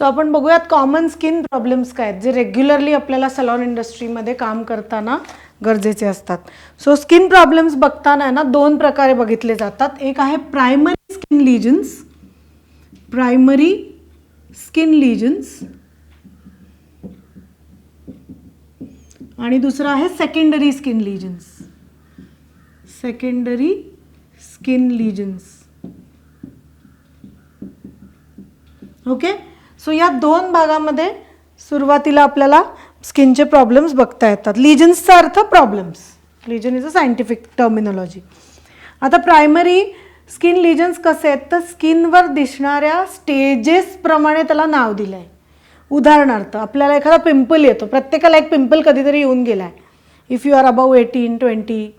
So आपण बघूयात common skin problems काय आहेत जे रेग्युलरली आपल्याला सलॉन इंडस्ट्रीमध्ये काम करताना गरजेचे असतात. सो स्किन प्रॉब्लेम्स बघताना ना दोन प्रकारे बघितले जातात. एक आहे primary skin lesions, primary skin lesions, आणि दुसरा आहे secondary skin lesions, secondary skin lesions. Okay, so या दोन भागामध्ये सुरुवातीला आपल्याला स्किनचे प्रॉब्लेम्स बघता येतात. लिजन्सचा अर्थ problems, lesion is a scientific terminology. आता प्रायमरी स्किन लिजन्स कसे आहेत तर स्किनवर दिसणाऱ्या स्टेजेस प्रमाणे त्याला नाव दिलं आहे. उदाहरणार्थ आपल्याला एखादा पिंपल येतो, प्रत्येकाला एक पिंपल कधीतरी येऊन गेला आहे. इफ यू आर अबाव 18-20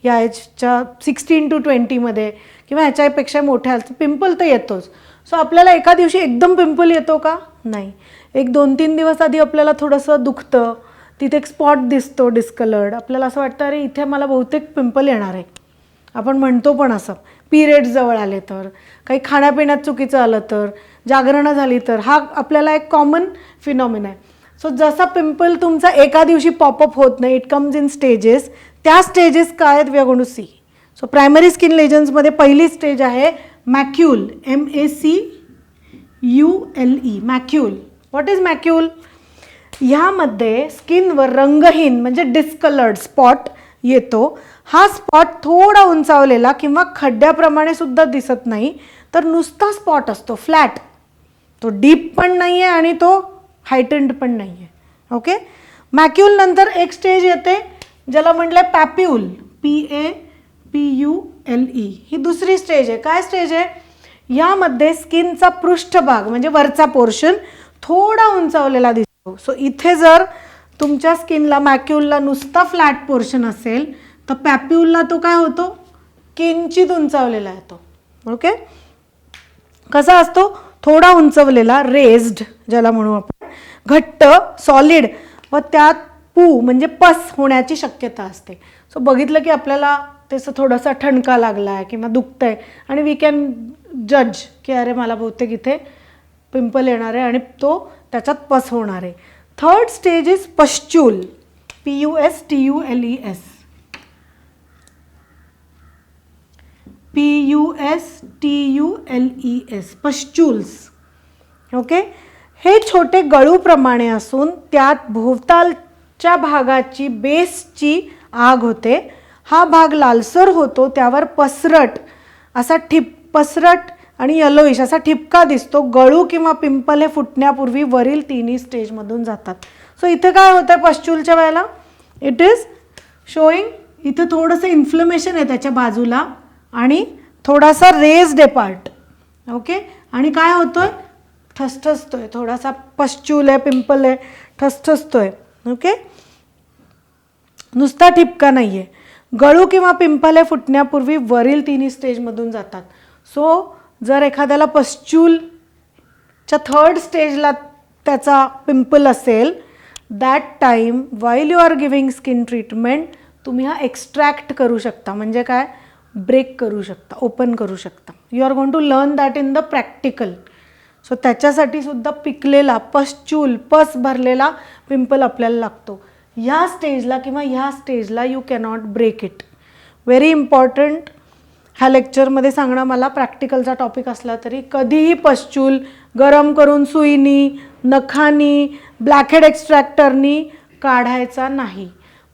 या एजच्या 16 to 20मध्ये किंवा ह्याच्यापेक्षा मोठ्या पिंपल तर येतोच. सो आपल्याला एका दिवशी एकदम पिंपल येतो का? नाही. एक 2-3 दिवस आधी आपल्याला थोडंसं दुखतं, तिथे एक स्पॉट दिसतो डिस्कलर्ड, आपल्याला असं वाटतं अरे इथे मला बहुतेक पिंपल येणार आहे. आपण म्हणतो पण असं. पिरियड्स जवळ आले तर, काही खाण्यापिण्यात चुकीचं आलं तर, जागरणं झाली तर, हा आपल्याला एक कॉमन फिनॉमिना आहे. सो जसा पिंपल तुमचा एका दिवशी पॉपअप होत नाही, इट कम्स इन स्टेजेस. त्या स्टेजेस काय आहेत we are going to see. So primary skin लेजन्समध्ये पहिली स्टेज आहे macule, MACULE, macule. What is macule? ह्यामध्ये स्किनवर रंगहीन म्हणजे डिस्कलर्ड स्पॉट येतो. हा स्पॉट थोडा उंचावलेला किंवा खड्ड्याप्रमाणे सुद्धा दिसत नाही, तर नुसता स्पॉट असतो, फ्लॅट. तो डीप पण नाही आहे आणि तो हायटन्ड पण नाही आहे. ओके, मॅक्यूल नंतर एक स्टेज येते ज्याला म्हटलं आहे पॅप्यूल, PAPULE. ही दुसरी स्टेज आहे. काय स्टेज आहे? यामध्ये स्किनचा पृष्ठभाग म्हणजे वरचा पोर्शन थोडा उंचावलेला दिसतो. सो इथे जर तुमच्या स्किनला मॅक्यूलला नुसता फ्लॅट पोर्शन असेल तर पॅप्यूलला तो काय होतो? किंचित उंचावलेला येतो. ओके, कसा असतो? थोडा उंचवलेला, रेज्ड ज्याला म्हणू आपण, घट्ट, सॉलिड, व त्यात पू म्हणजे पस होण्याची शक्यता असते. सो बघितलं की आपल्याला त्याचं थोडासा ठणका लागला आहे किंवा दुखतं आहे आणि वी कॅन जज की अरे मला बहुतेक इथे पिंपल येणार आहे आणि तो त्याच्यात पस होणार आहे. Third stage is pustule, PUSTULES, PUSTULES, pustules. Okay, हे छोटे गळूप्रमाणे असून त्यात भोवतालच्या भागाची बेसची आग होते. हा भाग लालसर होतो, त्यावर पसरट असा पसरट आणि येलोइश असा ठिपका दिसतो. गळू किंवा पिंपल हे फुटण्यापूर्वी वरील तिन्ही स्टेजमधून जातात. सो इथे काय होतं आहे पश्चूलच्या वेळेला? इट इज शोईंग, इथं थोडंसं इन्फ्लमेशन आहे त्याच्या बाजूला आणि थोडासा रेज्ड आहे पार्ट. ओके, आणि काय होतोय? ठसठसतोय, थोडासा पश्चूल आहे, पिंपल आहे, ठसठसतोय. ओके, नुसता ठिपका नाही आहे. गळू किंवा पिंपल हे फुटण्यापूर्वी वरील तिन्ही स्टेजमधून जातात. सो जर एखाद्याला पश्चूलच्या थर्ड स्टेजला त्याचा पिंपल असेल, that time while you are giving skin treatment तुम्ही हा एक्स्ट्रॅक्ट करू शकता. म्हणजे काय? ब्रेक करू शकता, ओपन करू शकता. You are going to learn that in the practical. So त्याच्यासाठी सुद्धा पिकलेला पश्चूल, पस भरलेला पिंपल आपल्याला लागतो. ह्या स्टेजला किंवा ह्या स्टेजला you cannot break it. Very important. ह्या लेक्चरमध्ये सांगणं मला प्रॅक्टिकलचा टॉपिक असला तरी कधीही पश्चूल गरम करून सुईनी, नखानी, ब्लॅकहेड एक्स्ट्रॅक्टरनी काढायचा नाही.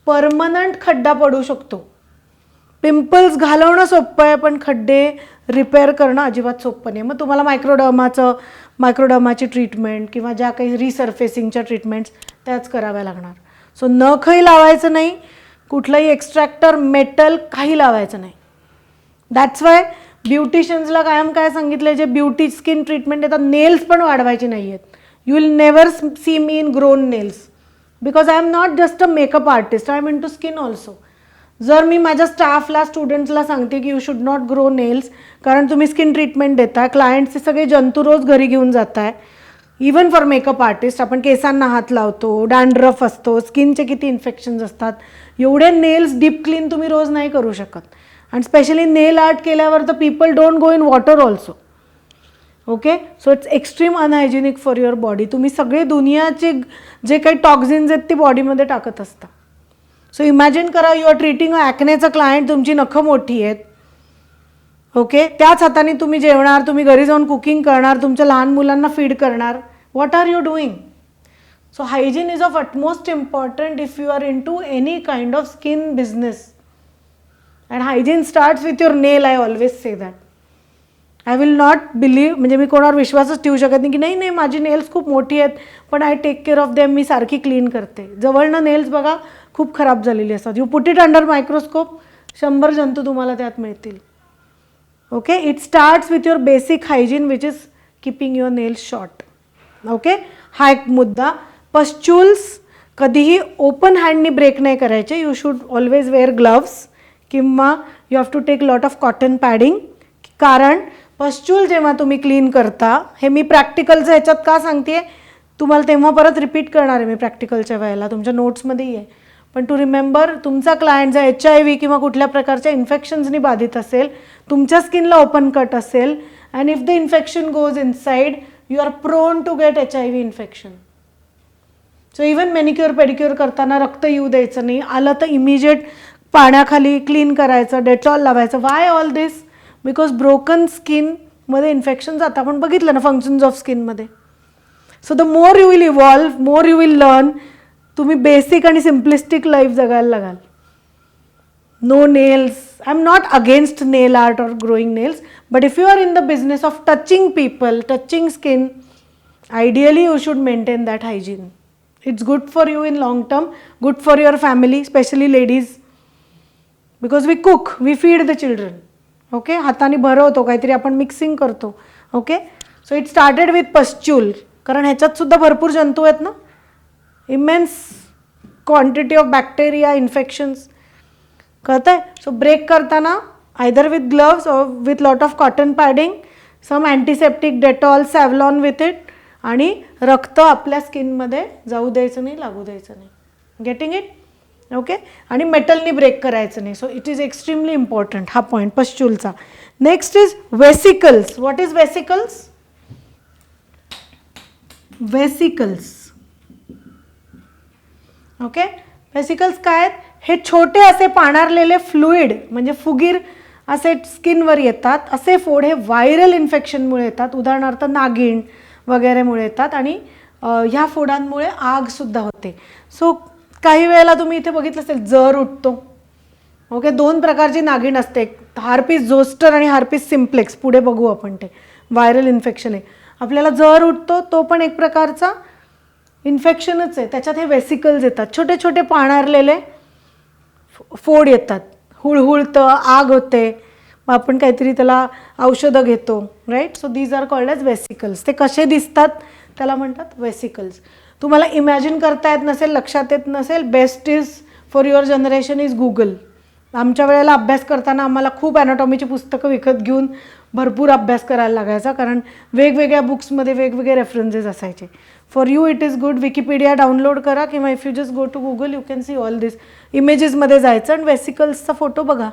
परमनंट खड्डा पडू शकतो. पिंपल्स घालवणं सोपं आहे पण खड्डे रिपेअर करणं अजिबात सोपं नाही. मग तुम्हाला मायक्रोडर्माची ट्रीटमेंट किंवा ज्या काही रिसर्फेसिंगच्या ट्रीटमेंट्स त्याच कराव्या लागणार. सो नखही लावायचं नाही, कुठलंही एक्स्ट्रॅक्टर, मेटल काही लावायचं नाही. दॅट्स वाय ब्युटिशियन्सला कायम काय सांगितलं, जे ब्युटी स्किन ट्रीटमेंट येतात नेल्स पण वाढवायचे नाही आहेत. You will never see me in grown nails because I am not just a makeup artist, I am into skin also. जर मी माझ्या स्टाफला, स्टुडंट्सला सांगते की you should not grow nails कारण तुम्ही स्किन ट्रीटमेंट देताय, क्लायंट्सचे सगळे जंतू रोज घरी घेऊन जाताय. इवन फॉर मेकअप आर्टिस्ट आपण केसांना हात लावतो, डॅन्ड्रफ असतो, स्किनचे किती इन्फेक्शन्स असतात. एवढे नेल्स डीप क्लीन तुम्ही रोज नाही करू शकत. आणि स्पेशली नेल आर्ट केल्यावर तर people don't go in water also. Okay. So it's extreme unhygienic for your body. तुम्ही सगळे दुनियाचे जे काही टॉक्झिन्स आहेत ते बॉडीमध्ये टाकत असता. सो इमॅजिन करा यू आर ट्रीटिंग अ ॲक्नेचा क्लायंट, तुमची नखं मोठी आहेत. ओके. त्याच हाताने तुम्ही जेवणार, तुम्ही घरी जाऊन कुकिंग करणार, तुमच्या लहान मुलांना फीड करणार. What are you doing? So hygiene is of utmost important if you are into any kind of skin business. And hygiene starts with your nail. I always say that. I will not believe, म्हणजे मी कोणावर विश्वासच ठेवू शकत नाही की नाही नाही माझी नेल्स खूप मोठी आहेत पण I take care of them, मी सारखी क्लीन करते. जवळनं नेल्स बघा खूप खराब झालेली असतात. You put it under microscope, 100 जंतू तुम्हाला त्यात मिळतील. Okay. It starts with your basic hygiene which is keeping your nails short. Okay. हा एक मुद्दा. पस्च्युल्स कधीही ओपन हँडनी ब्रेक नाही करायचे. You should always wear gloves किंवा you have to take lot of cotton padding. कारण पस्च्यूल जेव्हा तुम्ही क्लीन करता, हे मी प्रॅक्टिकलचं ह्याच्यात का सांगते तुम्हाला, तेव्हा परत रिपीट करणार आहे मी प्रॅक्टिकलच्या वेळेला, तुमच्या नोट्समध्येही आहे. पण टू रिमेंबर, तुमचा क्लायंट जर HIV किंवा कुठल्या प्रकारच्या इन्फेक्शन्सनी बाधित असेल, तुमच्या स्किनला ओपन कट असेल, and if the infection goes inside you are prone to get HIV infection. So even manicure pedicure करताना रक्त येऊ द्यायचं नाही. आलं तर इमिजिएट पाण्याखाली क्लीन करायचं, डेटॉल लावायचं. Why all this? Because broken स्किनमध्ये इन्फेक्शन जातं. आपण बघितलं ना फंक्शन्स ऑफ स्किनमध्ये. So the more you will evolve, more you will learn, तुम्ही बेसिक आणि सिम्प्लिस्टिक लाईफ जगायला लागाल. No nails. I am not against nail art or growing nails, but if you are in the business of touching people, touching skin, ideally you should maintain that hygiene. It's good for you in long term, good for your family, especially ladies, because we cook, we feed the children. Okay. हाताने भरवतो, काहीतरी आपण mixing करतो. Okay. So it started with pustule, कारण ह्याच्यात सुद्धा भरपूर जंतू आहेत ना, immense quantity of bacteria, infections. कळतं आहे? सो ब्रेक करताना either with gloves or with lot of cotton padding, some antiseptic, Dettol, Savlon with it, आणि रक्त आपल्या स्किनमध्ये जाऊ द्यायचं नाही, लागू द्यायचं नाही. Getting it? ओके. आणि मेटलनी ब्रेक करायचं नाही. So it is extremely important हा पॉईंट पस्च्यूलचा. Next is vesicles. What is vesicles? Vesicles. Okay. Vesicles काय आहेत? हे छोटे असे पाणारलेले फ्लुइड, म्हणजे फुगीर असे स्किनवर येतात. असे फोड हे व्हायरल इन्फेक्शनमुळे येतात. उदाहरणार्थ नागिण वगैरेमुळे येतात, आणि ह्या फोडांमुळे आगसुद्धा होते. सो काही वेळेला तुम्ही इथे बघितलं असेल जर उठतो. ओके. 2 प्रकारची नागिण असते, हार्पिस झोस्टर आणि हार्पिस सिम्प्लेक्स. पुढे बघू आपण, ते व्हायरल इन्फेक्शन आहे. आपल्याला जर उठतो तो पण एक प्रकारचा इन्फेक्शनच आहे. त्याच्यात हे वेसिकल्स येतात, छोटे छोटे पाणारलेले फोड येतात. हुळहुळतं, आग होते, मग आपण काहीतरी त्याला औषधं घेतो. Right. So these are called as vesicles. ते कसे दिसतात त्याला म्हणतात वेसिकल्स. तुम्हाला इमॅजिन करता येत नसेल, लक्षात येत नसेल, best is for your generation is Google. आमच्या वेळेला अभ्यास करताना आम्हाला खूप ॲनाटॉमीची पुस्तकं विकत घेऊन भरपूर अभ्यास करायला लागायचा, कारण वेगवेगळ्या बुक्समध्ये वेगवेगळे रेफरन्सेस असायचे. For you it is good, Wikipedia download करा, किंवा if you just go to Google you can see all this. इमेजेसमध्ये जायचं आणि वेसिकल्सचा फोटो बघा.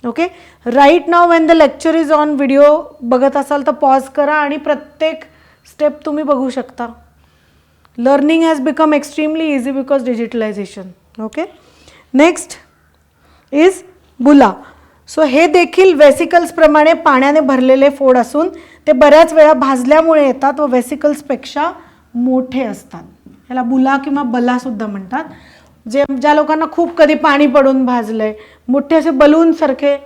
Okay. Right now when the lecture is on, video बघत असाल तर पॉज करा आणि प्रत्येक स्टेप तुम्ही बघू शकता. Learning has become extremely easy because digitalisation. Okay. Next is बुला. सो हे देखील वेसिकल्सप्रमाणे पाण्याने भरलेले फोड असून ते बऱ्याच वेळा भाजल्यामुळे येतात व वेसिकल्सपेक्षा मोठे असतात. याला बुला किंवा बलासुद्धा म्हणतात. ज्या लोकांना खूप कधी पाणी पडून भाजलंय, मोठे असे बलूनसारखे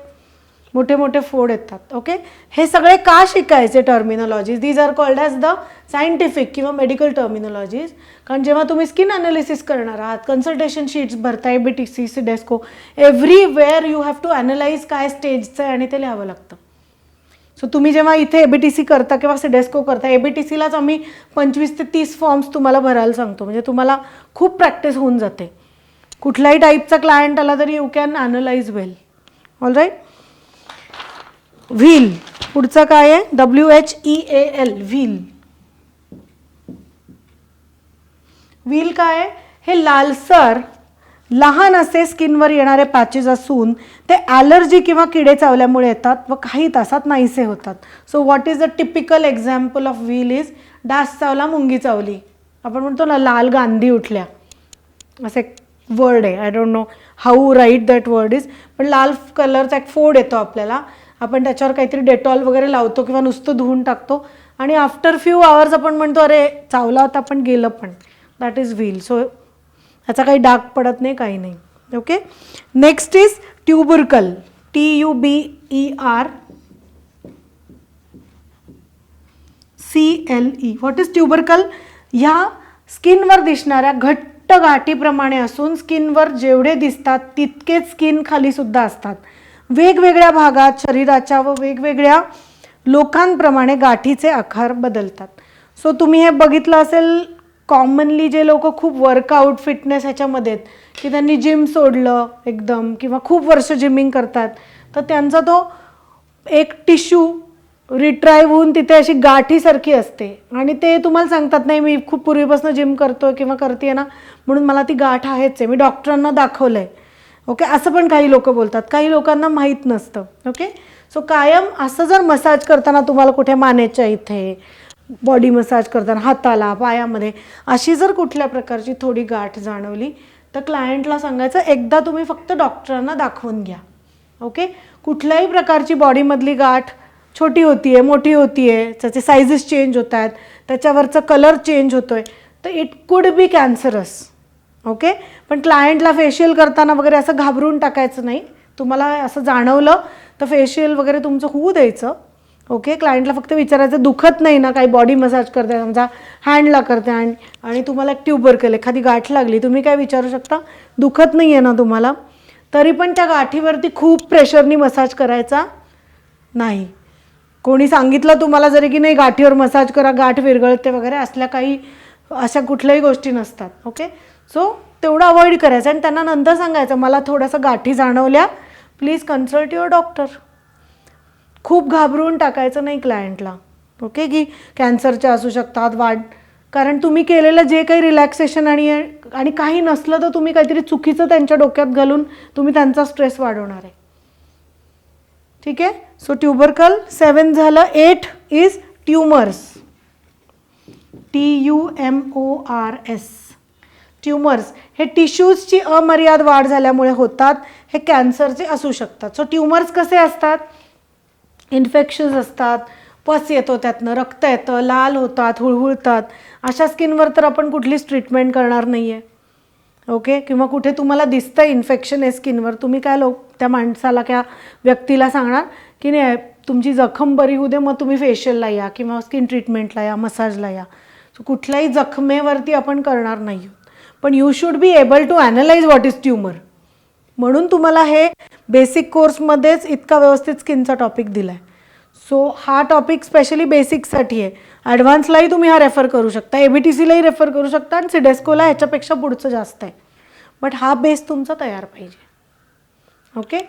मोठे मोठे फोड येतात. ओके. हे सगळे का शिकायचे terminologies? These are called as the scientific किंवा मेडिकल टर्मिनॉलॉजीज. कारण जेव्हा तुम्ही स्किन ॲनालिसिस करणार आहात, कन्सल्टेशन शीट्स भरता, ABTC, CIDESCO, everywhere you have to analyse काय स्टेजचं आहे आणि ते लिहावं लागतं. सो तुम्ही जेव्हा इथे ABTC करता किंवा सिडेस्को करता, ABTCलाच आम्ही 25 ते 30 फॉर्म्स तुम्हाला भरायला सांगतो. म्हणजे तुम्हाला खूप प्रॅक्टिस होऊन जाते. कुठल्याही टाईपचा क्लायंट आला तरी you can analyse well. All right. Wheel. पुढचं काय आहे? WHEAL. व्हील. व्हील काय आहे? हे लालसर लहान असे स्किनवर येणारे पॅचेस असून ते ॲलर्जी किंवा किडे चावल्यामुळे येतात व काही तासात नाहीसे होतात. So what is the typical example of wheel is डास चावला, मुंगी चावली. आपण म्हणतो ना लाल गांधी उठल्या, असे वर्ड आहे. I don't know how right that word is. पण लाल कलरचा एक फोड येतो आपल्याला, आपण त्याच्यावर काहीतरी डेटॉल वगैरे लावतो किंवा नुसतं धुवून टाकतो आणि आफ्टर फ्यू आवर्स आपण म्हणतो अरे चावला होता पण गेलं पण. That is wheel. सो ह्याचा काही डाग पडत नाही, काही नाही. Okay. Next is tubercle. TUBERCLE. What is tubercle? ह्या स्किनवर दिसणाऱ्या घट्ट गाठीप्रमाणे असून स्किनवर जेवढे दिसतात तितकेच स्किन खाली सुद्धा असतात. वेगवेगळ्या भागात शरीराच्या व वेगवेगळ्या लोकांप्रमाणे गाठीचे आकार बदलतात. सो तुम्ही हे बघितलं असेल, कॉमनली जे लोक खूप वर्कआउट फिटनेस ह्याच्यामध्ये आहेत की त्यांनी जिम सोडलं एकदम किंवा खूप वर्ष जिमिंग करतात, तर त्यांचा तो एक टिश्यू रिट्राईव्ह होऊन तिथे अशी गाठीसारखी असते आणि ते तुम्हाला सांगतात नाही मी खूप पूर्वीपासून जिम करतोय किंवा करते ना म्हणून मला ती गाठ आहेच आहे, मी डॉक्टरांना दाखवलं आहे. ओके. असं पण काही लोक बोलतात, काही लोकांना माहीत नसतं. ओके. सो कायम असं जर मसाज करताना तुम्हाला कुठे मानेच्या इथे, बॉडी मसाज करताना हाताला, पायामध्ये अशी जर कुठल्या प्रकारची थोडी गाठ जाणवली तर क्लायंटला सांगायचं एकदा तुम्ही फक्त डॉक्टरांना दाखवून घ्या. ओके. कुठल्याही प्रकारची बॉडीमधली गाठ छोटी होती आहे, मोठी होती आहे, त्याचे सायझेस चेंज होत आहेत, त्याच्यावरचा कलर चेंज होतो आहे, तर it could be cancerous. Okay. पण क्लायंटला फेशियल करताना वगैरे असं घाबरून टाकायचं नाही. तुम्हाला असं जाणवलं तर फेशियल वगैरे तुमचं होऊ द्यायचं. ओके. क्लायंटला फक्त विचारायचं दुखत नाही ना, काही बॉडी मसाज करते समजा हँडला करते आणि तुम्हाला एक ट्युबरकल एखादी गाठ लागली, तुम्ही काय विचारू शकता दुखत नाही आहे ना तुम्हाला, तरी पण त्या गाठीवरती खूप प्रेशरनी मसाज करायचा नाही. कोणी सांगितलं तुम्हाला जरी की नाही गाठीवर मसाज करा गाठ विरघळते वगैरे, असल्या काही अशा कुठल्याही गोष्टी नसतात. ओके. सो तेवढं अवॉइड करायचं आणि त्यांना नंतर सांगायचं मला थोडंसं गाठी जाणवल्या, प्लीज कन्सल्ट युअर डॉक्टर. खूप घाबरून टाकायचं नाही क्लायंटला. ओके. की कॅन्सरच्या असू शकतात कारण तुम्ही केलेलं जे काही रिलॅक्सेशन आणि काही नसलं तर तुम्ही काहीतरी चुकीचं त्यांच्या डोक्यात घालून तुम्ही त्यांचा स्ट्रेस वाढवणार आहे. ठीक आहे. सो ट्युबरकल 7 झालं. 8 इज ट्यूमर्स. TUMORS. ट्यूमर्स हे टिश्यूजची अमर्याद वाढ झाल्यामुळे होतात, हे कॅन्सरचे असू शकतात. सो ट्यूमर्स कसे असतात? इन्फेक्शन्स असतात, पस येतो त्यातनं, रक्त येतं, लाल होतात, हुळहुळतात. अशा स्किनवर तर आपण कुठलीच ट्रीटमेंट करणार नाही आहे. ओके. किंवा कुठे तुम्हाला दिसतं इन्फेक्शन आहे स्किनवर, तुम्ही काय त्या माणसाला त्या व्यक्तीला सांगणार की नाही तुमची जखम बरी होऊ दे मग तुम्ही फेशियलला या किंवा स्किन ट्रीटमेंटला या, मसाजला या. सो कुठल्याही जखमेवरती आपण करणार नाही आहोत. पण you should be able to analyse what is tumour. म्हणून तुम्हाला हे बेसिक कोर्समध्येच इतका व्यवस्थित स्किनचा टॉपिक दिला आहे. सो हा टॉपिक स्पेशली बेसिकसाठी आहे. ॲडव्हान्सलाही तुम्ही हा रेफर करू शकता, ABTCलाही रेफर करू शकता आणि सिडेस्कोला ह्याच्यापेक्षा पुढचं जास्त आहे. बट हा बेस तुमचा तयार पाहिजे. Okay.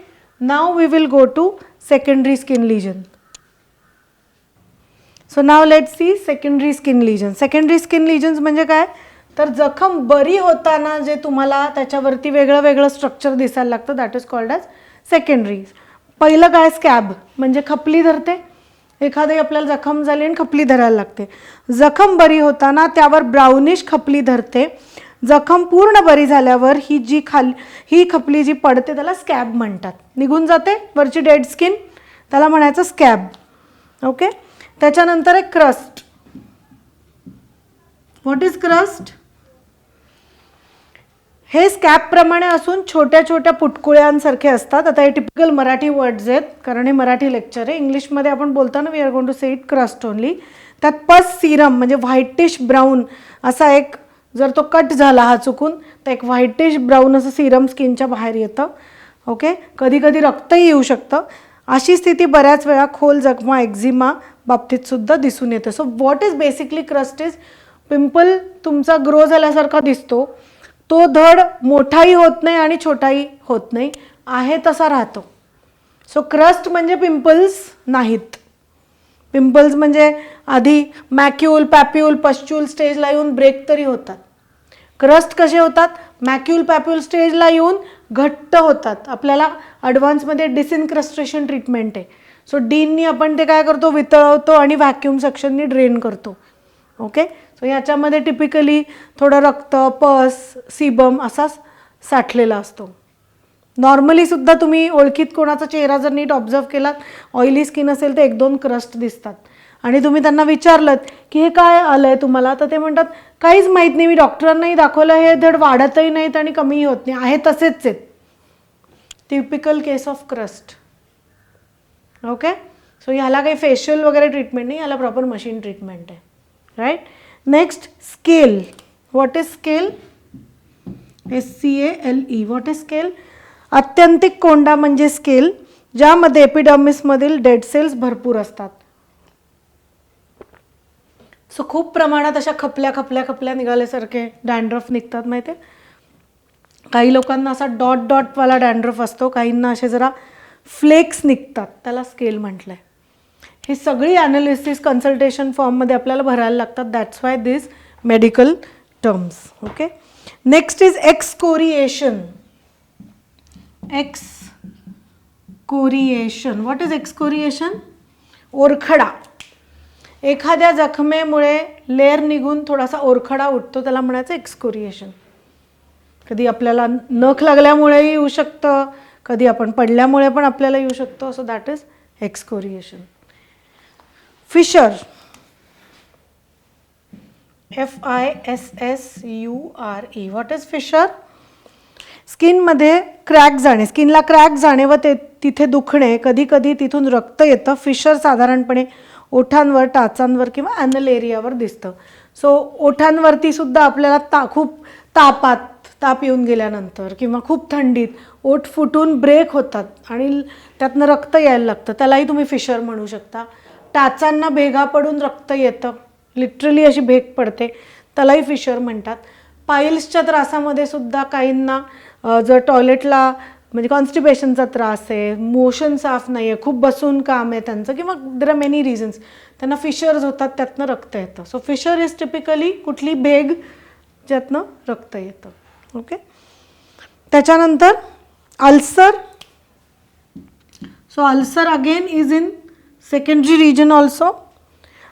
Now we will go to secondary skin lesion. So now let's see secondary skin lesion. Secondary skin lesions म्हणजे काय? तर जखम बरी होताना जे तुम्हाला त्याच्यावरती वेगळं वेगळं स्ट्रक्चर दिसायला लागतं, that is called as secondary. पहिलं काय? स्कॅब म्हणजे खपली धरते. एखादी आपल्याला जखम झाली आणि खपली धरायला लागते. जखम बरी होताना त्यावर ब्राउनिश खपली धरते. जखम पूर्ण बरी झाल्यावर ही खपली जी पडते त्याला स्कॅब म्हणतात. निघून जाते वरची डेड स्किन, त्याला म्हणायचं स्कॅब. ओके. त्याच्यानंतर एक क्रस्ट. What is crust? हे स्कॅबप्रमाणे असून छोट्या छोट्या पुटकुळ्यांसारखे असतात. आता हे टिपिकल मराठी वर्ड्स आहेत कारण हे मराठी लेक्चर आहे. इंग्लिशमध्ये आपण बोलताना we are going to say it crust only. त्यात पस सिरम म्हणजे व्हाईटिश ब्राऊन असा एक, जर तो कट झाला हा चुकून तर एक व्हाईटिश ब्राऊन असं सिरम स्किनच्या बाहेर येतं. ओके. कधी कधी रक्तही येऊ शकतं. अशी स्थिती बऱ्याच वेळा खोल जखमा एक्झिमा बाबतीत सुद्धा दिसून येते. So what is basically crust is pimple तुमचा ग्रो झाल्यासारखा दिसतो, तो धड मोठाही होत नाही आणि छोटाही होत नाही, आहे तसा राहतो. सो क्रस्ट म्हणजे पिंपल्स नाहीत. पिंपल्स म्हणजे आधी मॅक्यूल, पॅप्यूल, पश्च्यूल स्टेजला येऊन ब्रेक तरी होतात. क्रस्ट कसे होतात? मॅक्युल पॅप्युल स्टेजला येऊन घट्ट होतात. आपल्याला ॲडव्हान्समध्ये डिसइन्क्रस्ट्रेशन ट्रीटमेंट आहे. सो डीननी आपण ते काय करतो, वितळवतो आणि व्हॅक्यूम सक्शननी ड्रेन करतो. ओके, सो याच्यामध्ये टिपिकली थोडं रक्त, पस, सीबम असा साठलेला असतो. नॉर्मलीसुद्धा तुम्ही ओळखीत कोणाचा चेहरा जर नीट ऑब्झर्व केलात, ऑइली स्किन असेल तर 1-2 क्रस्ट दिसतात आणि तुम्ही त्यांना विचारलं की हे काय आलं आहे तुम्हाला, तर ते म्हणतात काहीच माहीत नाही, मी डॉक्टरांनाही दाखवलं, हे धड वाढतही नाहीत आणि कमीही होत नाही, आहे तसेच आहेत. Typical case of crust. Okay, so ह्याला काही फेशियल वगैरे ट्रीटमेंट नाही, याला प्रॉपर मशीन ट्रीटमेंट आहे. Right. Next, scale. What is scale? SCALE. What is scale? आत्यंतिक कोंडा म्हणजे स्केल, ज्यामध्ये एपिडर्मिसमधील डेड सेल्स भरपूर असतात. सो खूप प्रमाणात अशा खपल्या निघाल्यासारखे डॅन्ड्रफ निघतात माहिती आहे. काही लोकांना असा डॉटवाला डॅन्ड्रफ असतो, काहींना असे जरा फ्लेक्स निघतात, त्याला स्केल म्हटलं आहे. ही सगळी ॲनालिसिस कन्सल्टेशन फॉर्ममध्ये आपल्याला भरायला लागतात. That's why this medical terms. Okay. Next is excoriation. Excoriation. What is excoriation? ओरखडा. एखाद्या जखमेमुळे लेअर निघून थोडासा ओरखडा उठतो, त्याला म्हणायचं एक्सकोरिएशन. कधी आपल्याला नख लागल्यामुळेही येऊ शकतं, कधी आपण पडल्यामुळे पण आपल्याला येऊ शकतो. So that is excoriation. Fissure. FISSURE. What is fissure? स्किनमध्ये क्रॅक जाणे, स्किनला क्रॅक जाणे व तिथे दुखणे, कधी कधी तिथून रक्त येतं. फिशर साधारणपणे ओठांवर, टाचांवर किंवा ॲनल एरियावर दिसतं. सो ओठांवरती सुद्धा आपल्याला खूप ताप येऊन गेल्यानंतर किंवा खूप थंडीत ओठ फुटून ब्रेक होतात आणि त्यातनं रक्त यायला लागतं, त्यालाही तुम्ही फिशर म्हणू शकता. टाचांना भेगा पडून रक्त येतं, लिटरली अशी भेग पडते, त्यालाही फिशर म्हणतात. पाईल्सच्या त्रासामध्ये सुद्धा काहींना जर टॉयलेटला म्हणजे कॉन्स्टिपेशनचा त्रास आहे, मोशन साफ नाही आहे, खूप बसून काम आहे त्यांचं, किंवा देर आर मेनी रिझन्स, त्यांना फिशर्स होतात, त्यातनं रक्त येतं. सो फिशर इज टिपिकली कुठली भेग ज्यातनं रक्त येतं. ओके. त्याच्यानंतर ulcer. So ulcer again is in secondary region also.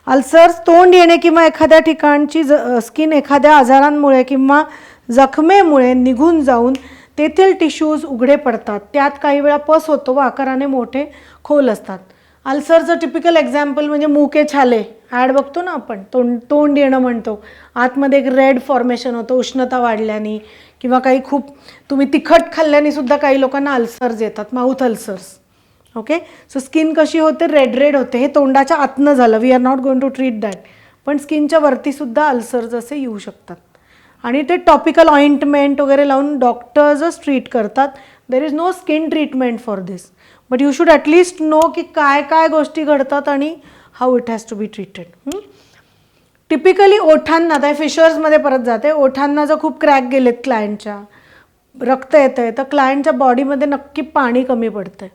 Ulcers तोंड येणे किंवा एखाद्या ठिकाणची स्किन एखाद्या आजारांमुळे किंवा जखमेमुळे निघून जाऊन तेथील टिश्यूज उघडे पडतात. त्यात काही वेळा पस होतो व आकाराने मोठे खोल असतात. अल्सरचं टिपिकल एक्झाम्पल म्हणजे मुके छाले ॲड बघतो ना आपण, तोंड येणं म्हणतो, आतमध्ये एक रेड फॉर्मेशन होतं उष्णता वाढल्याने, किंवा काही खूप तुम्ही तिखट खाल्ल्याने सुद्धा काही लोकांना अल्सर्स येतात, mouth ulcers. Okay. So skin कशी होते, रेड होते. हे तोंडाच्या आतनं झालं, we are not going to treat that. पण स्किनच्या वरतीसुद्धा अल्सर्स असे येऊ शकतात आणि ते टॉपिकल ऑइंटमेंट वगैरे लावून डॉक्टर्सच ट्रीट करतात. There is no skin treatment for this, but you should at least know की काय काय गोष्टी घडतात आणि how it has to be treated. Typically ओठांना, त्या फिशर्समध्ये परत जाते, ओठांना जर खूप क्रॅक गेलेत क्लायंटच्या, रक्त येतं आहे, तर क्लायंटच्या बॉडीमध्ये नक्की पाणी कमी पडतं आहे.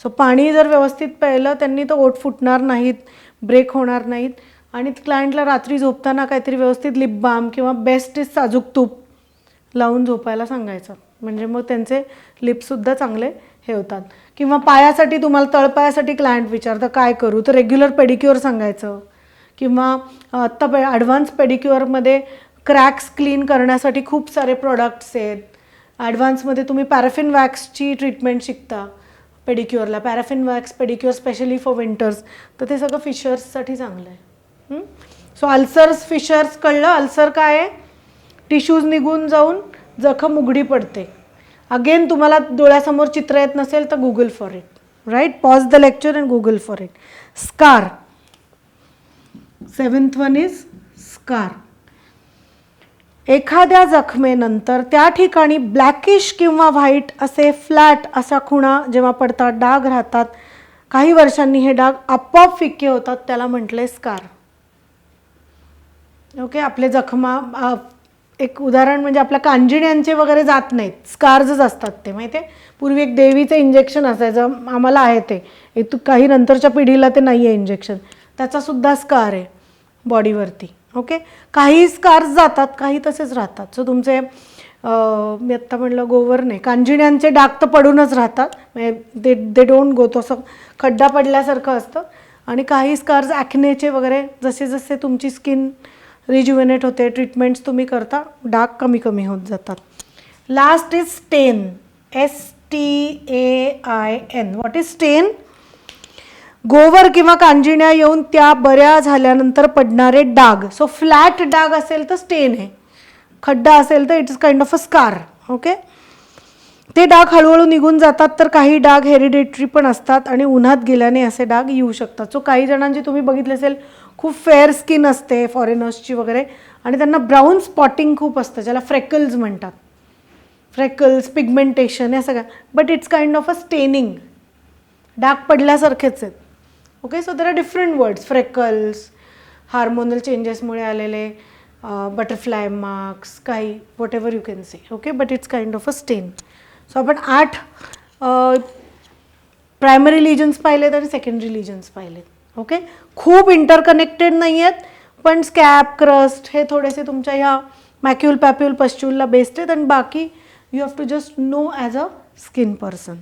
सो पाणी जर व्यवस्थित प्यायलं त्यांनी तर ओठ फुटणार नाहीत, ब्रेक होणार नाहीत. आणि क्लायंटला रात्री झोपताना काहीतरी व्यवस्थित लिप बाम किंवा बेस्ट इज साजूक तूप लावून झोपायला सांगायचं, म्हणजे मग त्यांचे लिपसुद्धा चांगले हे होतात. किंवा पायासाठी, तुम्हाला तळपायासाठी क्लायंट विचारतं काय करू, तर रेग्युलर पेडिक्युअर सांगायचं. किंवा आत्ता ॲडव्हान्स पेडिक्युअरमध्ये क्रॅक्स क्लीन करण्यासाठी खूप सारे प्रोडक्ट्स आहेत. ॲडव्हान्समध्ये तुम्ही पॅराफिन वॅक्सची ट्रीटमेंट शिकता पेडिक्युअरला, paraffin wax pedicure specially for winters, तर ते सगळं फिशर्ससाठी चांगलं आहे. सो अल्सर्स, फिशर्स कळलं. अल्सर काय आहे? टिश्यूज निघून जाऊन जखम उघडी पडते. अगेन तुम्हाला डोळ्यासमोर चित्र येत नसेल तर google for it. Right, pause the lecture and google for it. Scar. 7th one is scar. एखाद्या जखमेनंतर त्या ठिकाणी ब्लॅकिश किंवा व्हाईट असे फ्लॅट अशा खुणा जेव्हा पडतात, डाग राहतात, काही वर्षांनी हे डाग आपोआप फिक्के होतात, त्याला म्हटले स्कार. ओके. आपले जखमा, एक उदाहरण म्हणजे आपल्या कांजिण्यांचे वगैरे जात नाहीत, स्कार्सच असतात ते, माहिती आहे. पूर्वी एक देवीचं इंजेक्शन असायचं, आम्हाला आहे ते, काही नंतरच्या पिढीला ते नाही आहे इंजेक्शन, त्याचासुद्धा स्कार आहे बॉडीवरती. ओके. काही स्कार्स जातात, काही तसेच राहतात. सो तुमचे मी आत्ता म्हणलं गोवर नाही, कांजिण्यांचे डाग तर पडूनच राहतात, दे डोंट गो, तो असं खड्डा पडल्यासारखं असतं. आणि काही स्कार्स ॲक्नेचे वगैरे जसे जसे तुमची स्किन रिज्युव्हेनेट होते, ट्रीटमेंट्स तुम्ही करता, डाग कमी कमी होत जातात. लास्ट इज स्टेन, STAIN. व्हॉट इज स्टेन? गोवर किंवा कांजिण्या येऊन त्या बऱ्या झाल्यानंतर पडणारे डाग. सो फ्लॅट डाग असेल तर स्टेन आहे, खड्डा असेल तर it is kind of a scar. Okay, ते डाग हळूहळू निघून जातात, तर काही डाग हेरिडेटरी पण असतात आणि उन्हात गेल्याने असे डाग येऊ शकतात. सो काही जणांची तुम्ही बघितले असेल खूप फेअर स्किन असते फॉरेनर्सची वगैरे, आणि त्यांना ब्राऊन स्पॉटिंग खूप असतं, ज्याला फ्रेकल्स म्हणतात. फ्रेकल्स, पिगमेंटेशन, या सगळ्या, but it's kind of a staining, डाग पडल्यासारखेच आहेत. Okay, so there are different words, freckles, hormonal चेंजेसमुळे आलेले बटरफ्लाय मार्क्स, काही whatever you can say. Okay, but it's kind of a stain. So आपण 8 primary lesions पाहिलेत आणि secondary lesions पाहिलेत. ओके, खूप इंटरकनेक्टेड नाही आहेत, पण स्कॅब, क्रस्ट हे थोडेसे तुमच्या ह्या मॅक्युल, पॅप्युल, पस्च्युलला बेस्ड आहेत, आणि बाकी you have to just know as a skin person.